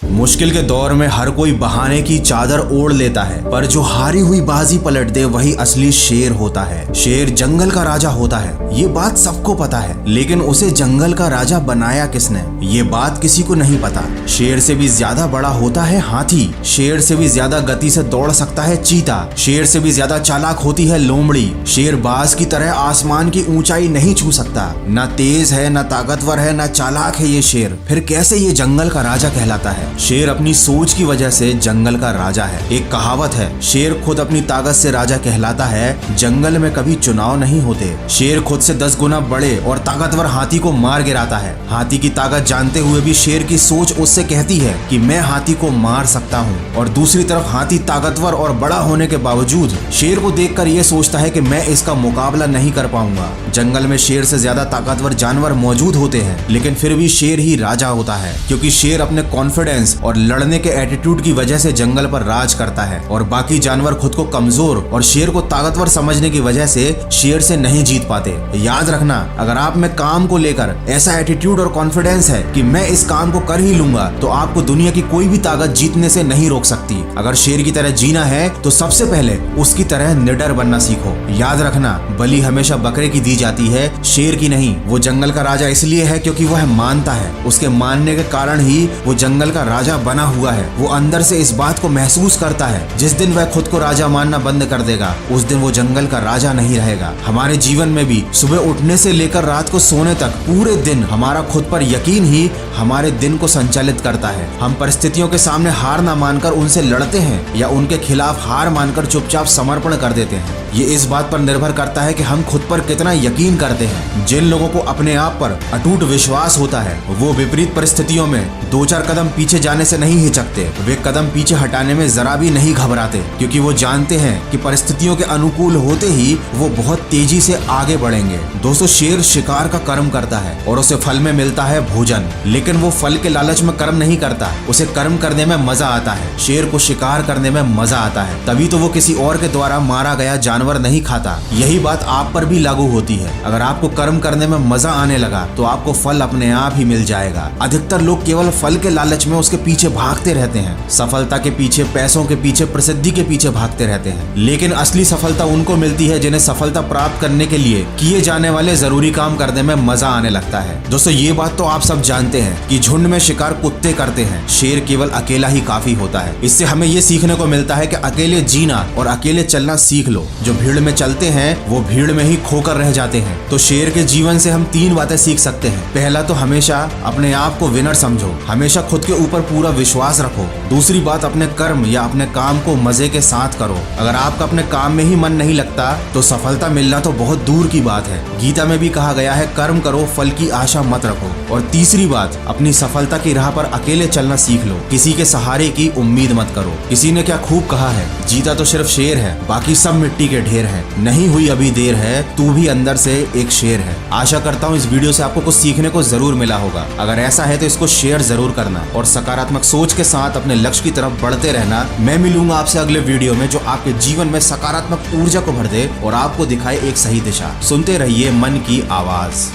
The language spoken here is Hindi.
मुश्किल के दौर में हर कोई बहाने की चादर ओढ़ लेता है, पर जो हारी हुई बाजी पलट दे वही असली शेर होता है। शेर जंगल का राजा होता है, ये बात सबको पता है, लेकिन उसे जंगल का राजा बनाया किसने, ये बात किसी को नहीं पता। शेर से भी ज्यादा बड़ा होता है हाथी, शेर से भी ज्यादा गति से दौड़ सकता है चीता, शेर से भी ज्यादा चालाक होती है लोमड़ी। शेर बाज की तरह आसमान की ऊंचाई नहीं छू सकता, न तेज है, न ताकतवर है, न चालाक है ये शेर, फिर कैसे ये जंगल का राजा कहलाता है। शेर अपनी सोच की वजह से जंगल का राजा है। एक कहावत है, शेर खुद अपनी ताकत से राजा कहलाता है, जंगल में कभी चुनाव नहीं होते। शेर खुद से 10 गुना बड़े और ताकतवर हाथी को मार गिराता है। हाथी की ताकत जानते हुए भी शेर की सोच उससे कहती है कि मैं हाथी को मार सकता हूँ, और दूसरी तरफ हाथी ताकतवर और बड़ा होने के बावजूद शेर को देखकर यह सोचता है कि मैं इसका मुकाबला नहीं कर पाऊंगा। जंगल में शेर से ज्यादा ताकतवर जानवर मौजूद होते हैं, लेकिन फिर भी शेर ही राजा होता है, क्योंकि शेर अपने कॉन्फिडेंस और लड़ने के एटीट्यूड की वजह से जंगल पर राज करता है, और बाकी जानवर खुद को कमजोर और शेर को ताकतवर समझने की वजह से शेर से नहीं जीत पाते। याद रखना, अगर आप में काम को लेकर ऐसा एटीट्यूड और कॉन्फिडेंस है कि मैं इस काम को कर ही लूंगा, तो आपको दुनिया की कोई भी ताकत जीतने से नहीं रोक सकती। अगर शेर की तरह जीना है तो सबसे पहले उसकी तरह निडर बनना सीखो। याद रखना, बलि हमेशा बकरे की दी जाती है, शेर की नहीं। वो जंगल का राजा इसलिए है क्योंकि वह मानता है, उसके मानने के कारण ही वो जंगल का राजा बना हुआ है। वो अंदर से इस बात को महसूस करता है, जिस दिन वह खुद को राजा मानना बंद कर देगा, उस दिन वो जंगल का राजा नहीं रहेगा। हमारे जीवन में भी सुबह उठने से लेकर रात को सोने तक पूरे दिन हमारा खुद पर यकीन ही हमारे दिन को संचालित करता है। हम परिस्थितियों के सामने हार ना मानकर उनसे लड़ते हैं, या उनके खिलाफ हार मानकर चुपचाप समर्पण कर देते हैं। ये इस बात पर निर्भर करता है कि हम खुद पर कितना यकीन करते हैं। जिन लोगों को अपने आप पर अटूट विश्वास होता है, वो विपरीत परिस्थितियों में 2-4 कदम पीछे जाने से नहीं हिचकते। वे कदम पीछे हटाने में जरा भी नहीं घबराते, क्योंकि वो जानते हैं कि परिस्थितियों के अनुकूल होते ही वो बहुत तेजी से आगे बढ़ेंगे। दोस्तों, शेर शिकार का कर्म करता है और उसे फल में मिलता है भोजन, लेकिन वो फल के लालच में कर्म नहीं करता, उसे कर्म करने में मजा आता है। शेर को शिकार करने में मजा आता है, तभी तो वो किसी और के द्वारा मारा गया जानवर नहीं खाता। यही बात आप पर भी लागू होती है। अगर आपको कर्म करने में मजा आने लगा तो आपको फल अपने आप ही मिल जाएगा। अधिकतर लोग केवल फल के लालच में उसके पीछे भागते रहते हैं, सफलता के पीछे, पैसों के पीछे, प्रसिद्धि के पीछे भागते रहते हैं, लेकिन असली सफलता उनको मिलती है जिन्हें सफलता प्राप्त करने के लिए किए जाने वाले जरूरी काम करने में मजा आने लगता है। दोस्तों, ये बात तो आप सब जानते हैं कि झुंड में शिकार कुत्ते करते हैं, शेर केवल अकेला ही काफी होता है। इससे हमें ये सीखने को मिलता है कि अकेले जीना और अकेले चलना सीख लो। जो भीड़ में चलते हैं वो भीड़ में ही खोकर रह जाते हैं। तो शेर के जीवन से हम 3 बातें सीख सकते हैं। पहला तो हमेशा अपने आप को विनर समझो, हमेशा खुद के ऊपर पूरा विश्वास रखो। दूसरी बात, अपने कर्म या अपने काम को मजे के साथ करो। अगर आपका अपने काम में ही मन नहीं लगता तो सफलता मिलना तो बहुत दूर की बात है। गीता में भी कहा गया है, कर्म करो, फल की आशा मत रखो। और तीसरी बात, अपनी सफलता की राह पर अकेले चलना सीख लो, किसी के सहारे की उम्मीद मत करो। किसी ने क्या खूब कहा है, जीता तो सिर्फ शेर है, बाकी सब मिट्टी के ढेर है। नहीं हुई अभी देर है, तू भी अंदर से एक शेर है। आशा करता हूँ इस वीडियो से आपको कुछ सीखने को जरूर मिला होगा। अगर ऐसा है तो इसको शेयर जरूर करना और सकारात्मक सोच के साथ अपने लक्ष्य की तरफ बढ़ते रहना। मैं मिलूंगा आपसे अगले वीडियो में, जो आपके जीवन में सकारात्मक ऊर्जा को भर दे और आपको दिखाए एक सही दिशा। सुनते रहिए मन की आवाज।